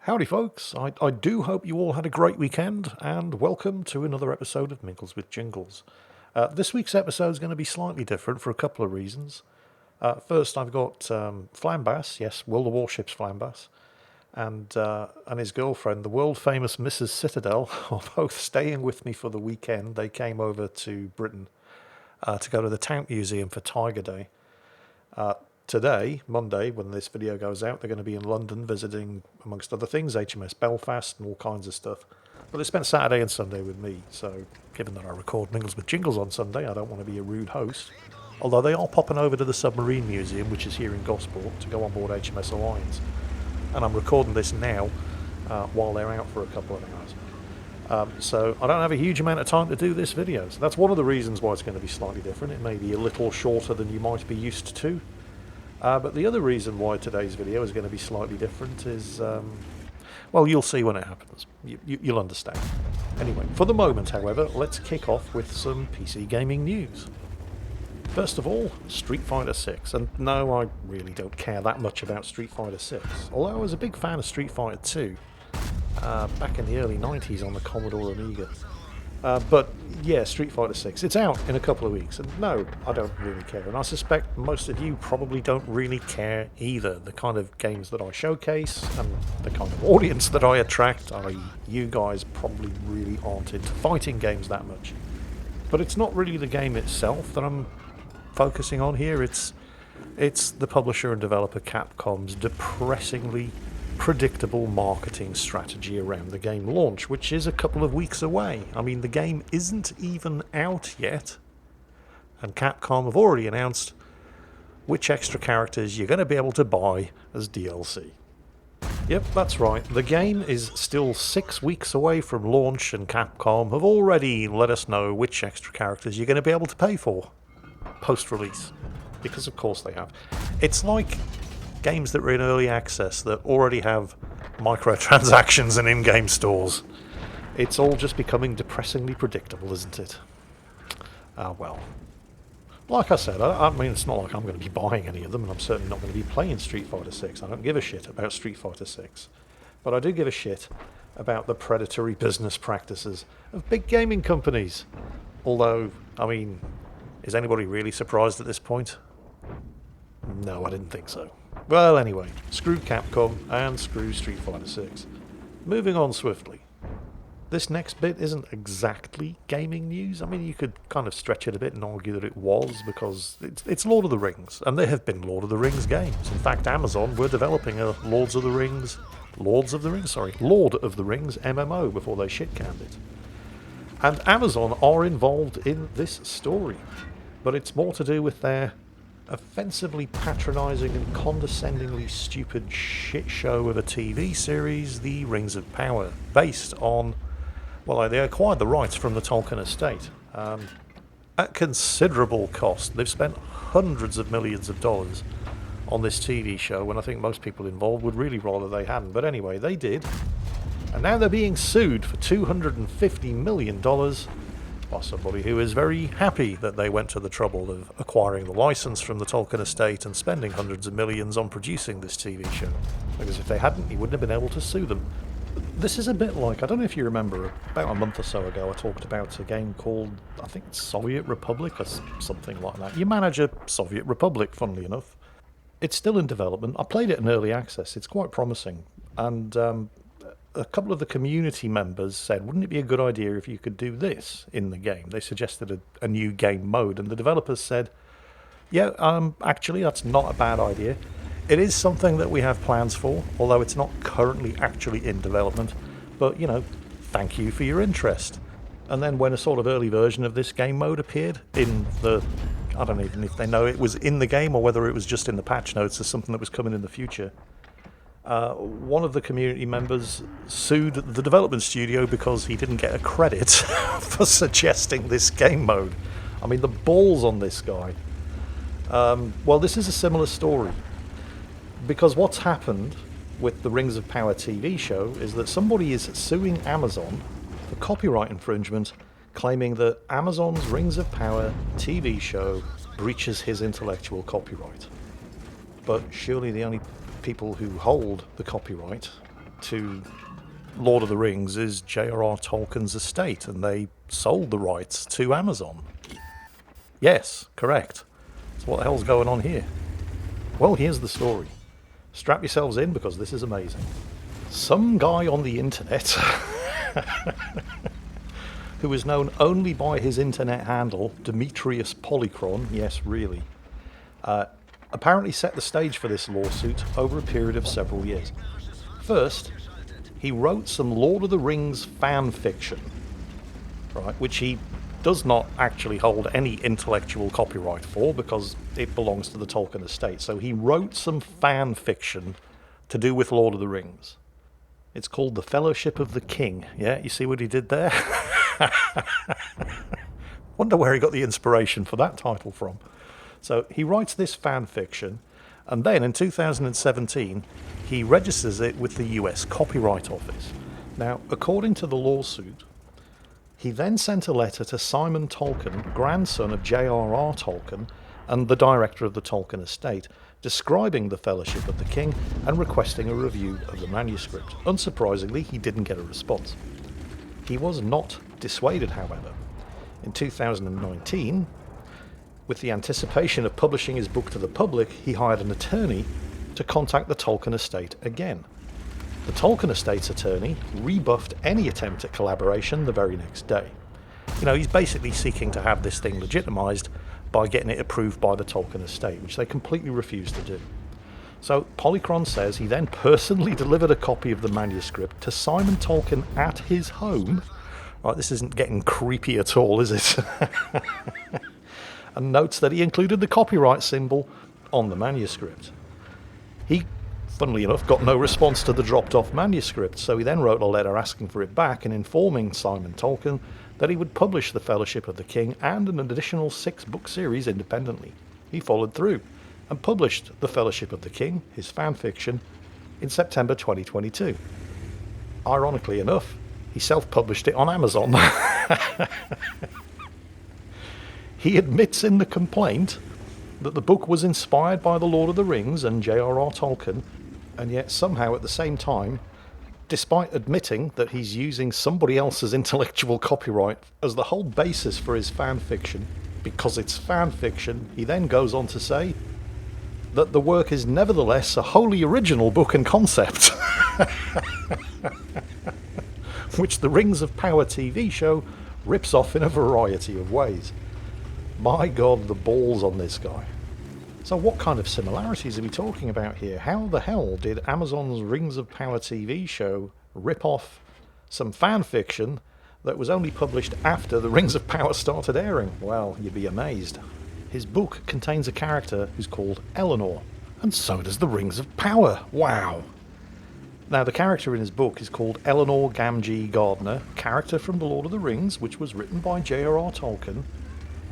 Howdy, folks. I do hope you all had a great weekend, and welcome to another episode of Mingles with Jingles. This week's episode is going to be slightly different for a couple of reasons. First, I've got Flambass, yes, World of Warships Flambass, and his girlfriend, the world-famous Mrs. Citadel, are both staying with me for the weekend. They came over to Britain to go to the Tank Museum for Tiger Day. Today, Monday, when this video goes out, they're going to be in London visiting, amongst other things, HMS Belfast and all kinds of stuff. But they spent Saturday and Sunday with me, so given that I record Mingles with Jingles on Sunday, I don't want to be a rude host. Although they are popping over to the Submarine Museum, which is here in Gosport, to go on board HMS Alliance. And I'm recording this now, while they're out for a couple of hours. So I don't have a huge amount of time to do this video. So that's one of the reasons why it's going to be slightly different. It may be a little shorter than you might be used to. But the other reason why today's video is going to be slightly different is, well, you'll see when it happens. You'll understand. Anyway, for the moment, however, let's kick off with some PC gaming news. First of all, Street Fighter 6. And no, I really don't care that much about Street Fighter 6. Although I was a big fan of Street Fighter 2 back in the early 90s on the Commodore Amiga. But yeah, Street Fighter 6. It's out in a couple of weeks, and no, I don't really care. And I suspect most of you probably don't really care either. The kind of games that I showcase and the kind of audience that I attract, i.e. you guys, probably really aren't into fighting games that much. But it's not really the game itself that I'm focusing on here. It's the publisher and developer Capcom's depressingly predictable marketing strategy around the game launch, which is a couple of weeks away. I mean, the game isn't even out yet, and Capcom have already announced which extra characters you're going to be able to buy as DLC. Yep, that's right. The game is still 6 weeks away from launch, and Capcom have already let us know which extra characters you're going to be able to pay for post-release. Because of course they have. It's like games that were in early access that already have microtransactions and in-game stores. It's all just becoming depressingly predictable, isn't it? Well. Like I said, I mean, it's not like I'm going to be buying any of them, and I'm certainly not going to be playing Street Fighter 6. I don't give a shit about Street Fighter 6. But I do give a shit about the predatory business practices of big gaming companies. Although, I mean, is anybody really surprised at this point? No, I didn't think so. Well, anyway, screw Capcom and screw Street Fighter 6. Moving on swiftly. This next bit isn't exactly gaming news. I mean, you could kind of stretch it a bit and argue that it was, because it's Lord of the Rings, and there have been Lord of the Rings games. In fact, Amazon were developing a Lord of the Rings MMO before they shit-canned it. And Amazon are involved in this story, but it's more to do with their offensively patronising and condescendingly stupid shit show of a TV series, The Rings of Power, based on, well, they acquired the rights from the Tolkien estate at considerable cost. They've spent hundreds of millions of dollars on this TV show, when I think most people involved would really rather they hadn't. But anyway, they did, and now they're being sued for $250 million by somebody who is very happy that they went to the trouble of acquiring the license from the Tolkien estate and spending hundreds of millions on producing this TV show. Because if they hadn't, he wouldn't have been able to sue them. This is a bit like, I don't know if you remember, about a month or so ago I talked about a game called, I think, Soviet Republic or something like that. You manage a Soviet Republic, funnily enough. It's still in development. I played it in early access. It's quite promising. And a couple of the community members said, wouldn't it be a good idea if you could do this in the game? They suggested a new game mode, and the developers said, yeah, actually, that's not a bad idea. It is something that we have plans for, although it's not currently actually in development. But, you know, thank you for your interest. And then when a sort of early version of this game mode appeared in the, I don't even know if they know it was in the game or whether it was just in the patch notes as something that was coming in the future. One of the community members sued the development studio because he didn't get a credit for suggesting this game mode. I mean, the balls on this guy. Well, this is a similar story, because what's happened with the Rings of Power TV show is that somebody is suing Amazon for copyright infringement, claiming that Amazon's Rings of Power TV show breaches his intellectual copyright. But surely the only people who hold the copyright to Lord of the Rings is J.R.R. Tolkien's estate, and they sold the rights to Amazon. Yes, correct. So what the hell's going on here? Well, here's the story. Strap yourselves in because this is amazing. Some guy on the internet, who is known only by his internet handle, Demetrius Polychron, yes, really, apparently set the stage for this lawsuit over a period of several years. First, he wrote some Lord of the Rings fan fiction, right, which he does not actually hold any intellectual copyright for because it belongs to the Tolkien estate. So he wrote some fan fiction to do with Lord of the Rings. It's called The Fellowship of the King. Yeah, you see what he did there? Wonder where he got the inspiration for that title from. So he writes this fan fiction, and then in 2017, he registers it with the US Copyright Office. Now, according to the lawsuit, he then sent a letter to Simon Tolkien, grandson of J.R.R. Tolkien, and the director of the Tolkien estate, describing the Fellowship of the King and requesting a review of the manuscript. Unsurprisingly, he didn't get a response. He was not dissuaded, however. In 2019, with the anticipation of publishing his book to the public, he hired an attorney to contact the Tolkien estate again. The Tolkien estate's attorney rebuffed any attempt at collaboration the very next day. You know, he's basically seeking to have this thing legitimised by getting it approved by the Tolkien estate, which they completely refused to do. So Polychron says he then personally delivered a copy of the manuscript to Simon Tolkien at his home. Right, this isn't getting creepy at all, is it? And notes that he included the copyright symbol on the manuscript. He, funnily enough, got no response to the dropped-off manuscript, so he then wrote a letter asking for it back and informing Simon Tolkien that he would publish The Fellowship of the King and an additional 6-book series independently. He followed through and published The Fellowship of the King, his fan fiction, in September 2022. Ironically enough, he self-published it on Amazon. He admits in the complaint that the book was inspired by The Lord of the Rings and J.R.R. Tolkien, and yet somehow at the same time, despite admitting that he's using somebody else's intellectual copyright as the whole basis for his fan fiction, because it's fan fiction, he then goes on to say that the work is nevertheless a wholly original book and concept, which the Rings of Power TV show rips off in a variety of ways. My God, the balls on this guy. So what kind of similarities are we talking about here? How the hell did Amazon's Rings of Power TV show rip off some fan fiction that was only published after the Rings of Power started airing? Well, you'd be amazed. His book contains a character who's called Eleanor, and so does the Rings of Power. Wow. Now, the character in his book is called Eleanor Gamgee Gardner, character from The Lord of the Rings, which was written by J.R.R. Tolkien.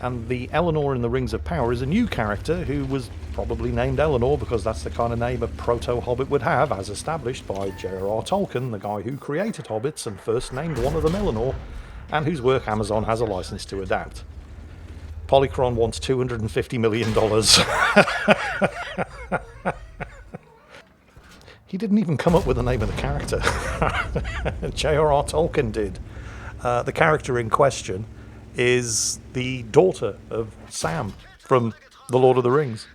And the Eleanor in the Rings of Power is a new character who was probably named Eleanor because that's the kind of name a proto-Hobbit would have, as established by J.R.R. Tolkien, the guy who created Hobbits and first named one of them Eleanor, and whose work Amazon has a license to adapt. Polychron wants $250 million. He didn't even come up with the name of the character. J.R.R. Tolkien did. The character in question is the daughter of Sam from The Lord of the Rings.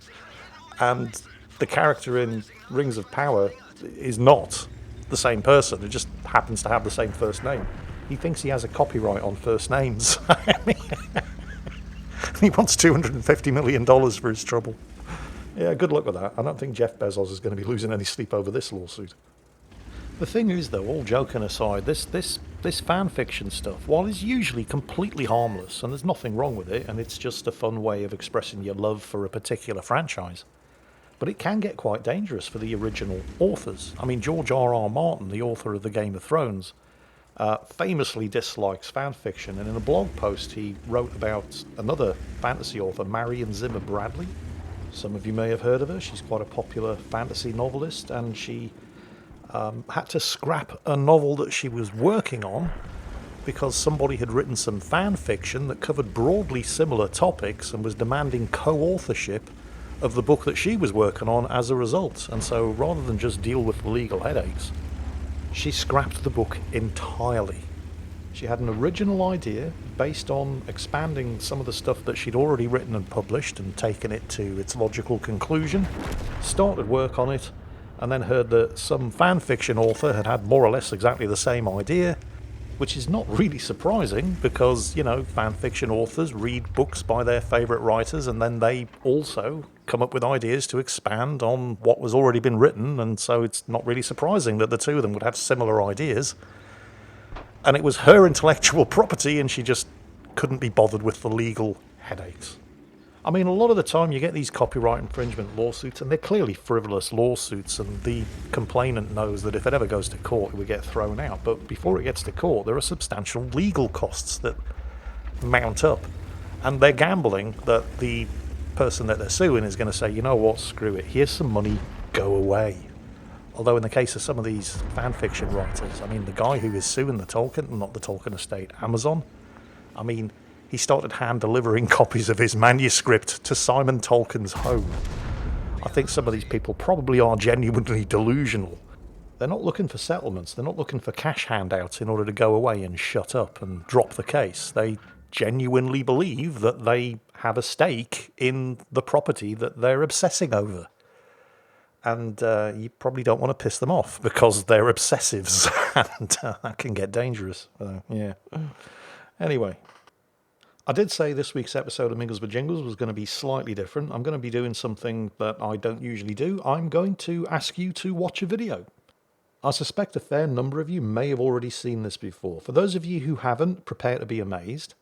And the character in Rings of Power is not the same person. It just happens to have the same first name. He thinks he has a copyright on first names. He wants $250 million for his trouble. Yeah, good luck with that. I don't think Jeff Bezos is going to be losing any sleep over this lawsuit. The thing is, though, all joking aside, this fan fiction stuff, while it's usually completely harmless, and there's nothing wrong with it, and it's just a fun way of expressing your love for a particular franchise, but it can get quite dangerous for the original authors. I mean, George R.R. Martin, the author of the Game of Thrones, famously dislikes fan fiction, and in a blog post he wrote about another fantasy author, Marion Zimmer Bradley. Some of you may have heard of her. She's quite a popular fantasy novelist, and she had to scrap a novel that she was working on because somebody had written some fan fiction that covered broadly similar topics and was demanding co-authorship of the book that she was working on as a result. And so rather than just deal with the legal headaches, She scrapped the book entirely. She had an original idea based on expanding some of the stuff that she'd already written and published and taken it to its logical conclusion, started work on it, and then heard that some fan fiction author had had more or less exactly the same idea, which is not really surprising because, you know, fan fiction authors read books by their favourite writers and then they also come up with ideas to expand on what was already been written, and so it's not really surprising that the two of them would have similar ideas. And it was her intellectual property and she just couldn't be bothered with the legal headaches. I mean, a lot of the time you get these copyright infringement lawsuits and they're clearly frivolous lawsuits, and the complainant knows that if it ever goes to court it would get thrown out. But before it gets to court there are substantial legal costs that mount up, and they're gambling that the person that they're suing is going to say, you know what, screw it, here's some money, go away. Although in the case of some of these fan fiction writers, I mean, the guy who is suing the Tolkien, not the Tolkien estate, Amazon, I mean, he started hand-delivering copies of his manuscript to Simon Tolkien's home. I think some of these people probably are genuinely delusional. They're not looking for settlements, they're not looking for cash handouts in order to go away and shut up and drop the case. They genuinely believe that they have a stake in the property that they're obsessing over. And you probably don't want to piss them off because they're obsessives, and that can get dangerous. Yeah. Anyway, I did say this week's episode of Mingles with Jingles was going to be slightly different. I'm going to be doing something that I don't usually do. I'm going to ask you to watch a video. I suspect a fair number of you may have already seen this before. For those of you who haven't, prepare to be amazed.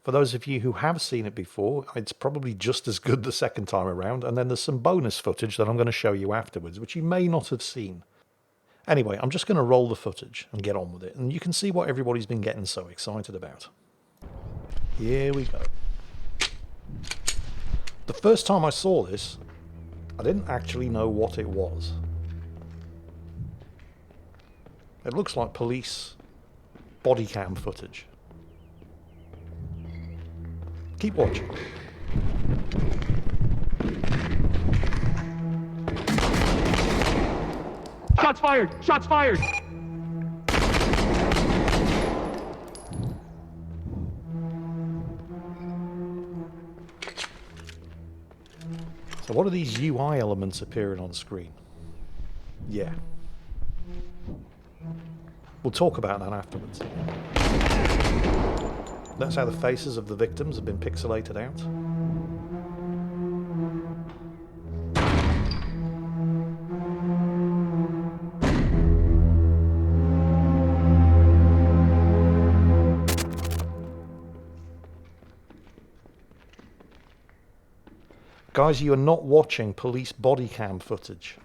For those of you who have seen it before, it's probably just as good the second time around, and then there's some bonus footage that I'm going to show you afterwards, which you may not have seen. Anyway, I'm just going to roll the footage and get on with it, and you can see what everybody's been getting so excited about. Here we go. The first time I saw this, I didn't actually know what it was. It looks like police body cam footage. Keep watching. Shots fired! Shots fired! So what are these UI elements appearing on screen? Yeah. We'll talk about that afterwards. That's how the faces of the victims have been pixelated out. Guys, you are not watching police body cam footage.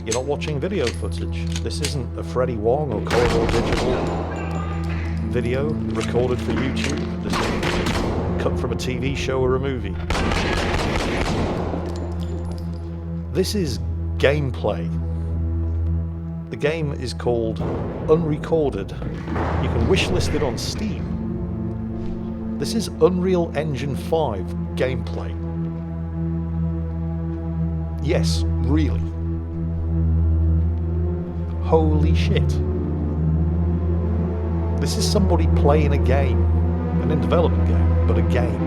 You're not watching video footage. This isn't a Freddie Wong or Corridor Digital video recorded for YouTube. This is cut from a TV show or a movie. This is gameplay. The game is called Unrecorded. You can wishlist it on Steam. This is Unreal Engine 5 gameplay. Yes, really. Holy shit. This is somebody playing a game. An in development game, but a game.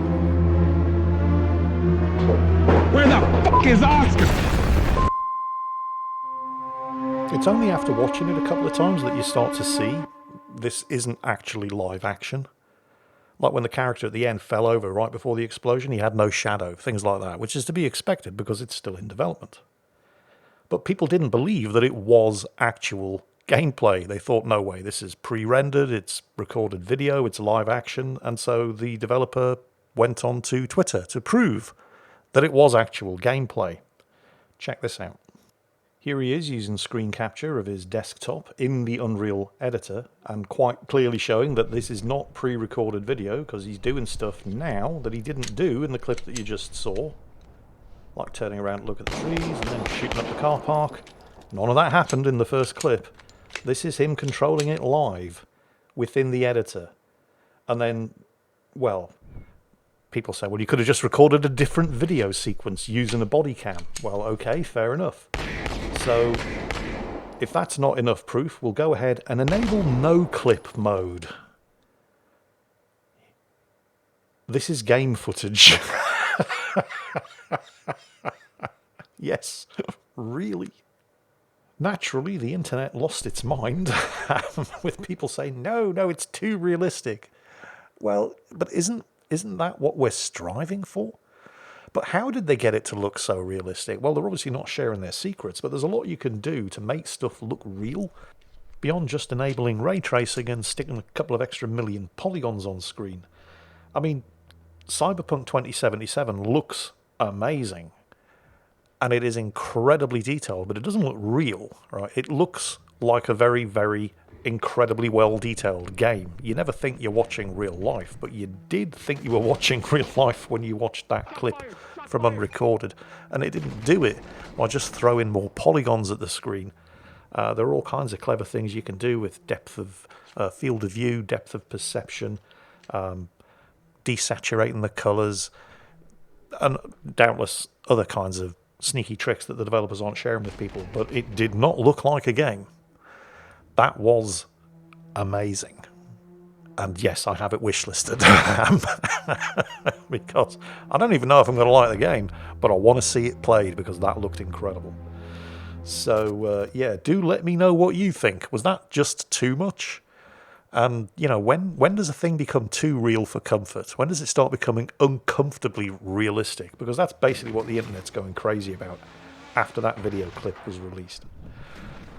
Where the fuck is Oscar? It's only after watching it a couple of times that you start to see this isn't actually live action. Like when the character at the end fell over right before the explosion, he had no shadow, things like that, which is to be expected because it's still in development. But people didn't believe that it was actual gameplay. They thought, no way, this is pre-rendered, it's recorded video, it's live action, and so the developer went on to Twitter to prove that it was actual gameplay. Check this out. Here he is using screen capture of his desktop in the Unreal editor, and quite clearly showing that this is not pre-recorded video because he's doing stuff now that he didn't do in the clip that you just saw. Like turning around to look at the trees and then shooting up the car park. None of that happened in the first clip. This is him controlling it live within the editor. And then, well, people say, well, you could have just recorded a different video sequence using a body cam. Well, okay, fair enough. So if that's not enough proof, we'll go ahead and enable no clip mode. This is game footage. Yes, really. Naturally, the internet lost its mind with people saying, no, it's too realistic. Well, but isn't that what we're striving for? But how did they get it to look so realistic? Well, they're obviously not sharing their secrets, but there's a lot you can do to make stuff look real beyond just enabling ray tracing and sticking a couple of extra million polygons on screen. I mean, Cyberpunk 2077 looks amazing, and it is incredibly detailed, but it doesn't look real, right? It looks like a very, very incredibly well-detailed game. You never think you're watching real life, but you did think you were watching real life when you watched that clip from Unrecorded, and it didn't do it by just throwing more polygons at the screen. There are all kinds of clever things you can do with depth of field of view, depth of perception, desaturating the colours, and doubtless other kinds of sneaky tricks that the developers aren't sharing with people. But it did not look like a game. That was amazing. And yes, I have it wishlisted. Because I don't even know if I'm going to like the game, but I want to see it played because that looked incredible. So, yeah, do let me know what you think. Was that just too much? And, you know, when does a thing become too real for comfort? When does it start becoming uncomfortably realistic? Because that's basically what the internet's going crazy about after that video clip was released.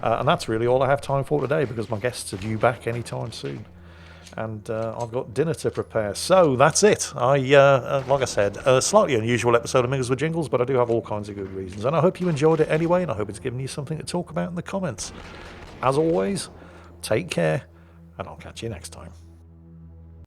And that's really all I have time for today, because my guests are due back anytime soon. And I've got dinner to prepare. So that's it. Like I said, a slightly unusual episode of Mingles with Jingles, but I do have all kinds of good reasons. And I hope you enjoyed it anyway, and I hope it's given you something to talk about in the comments. As always, take care, and I'll catch you next time.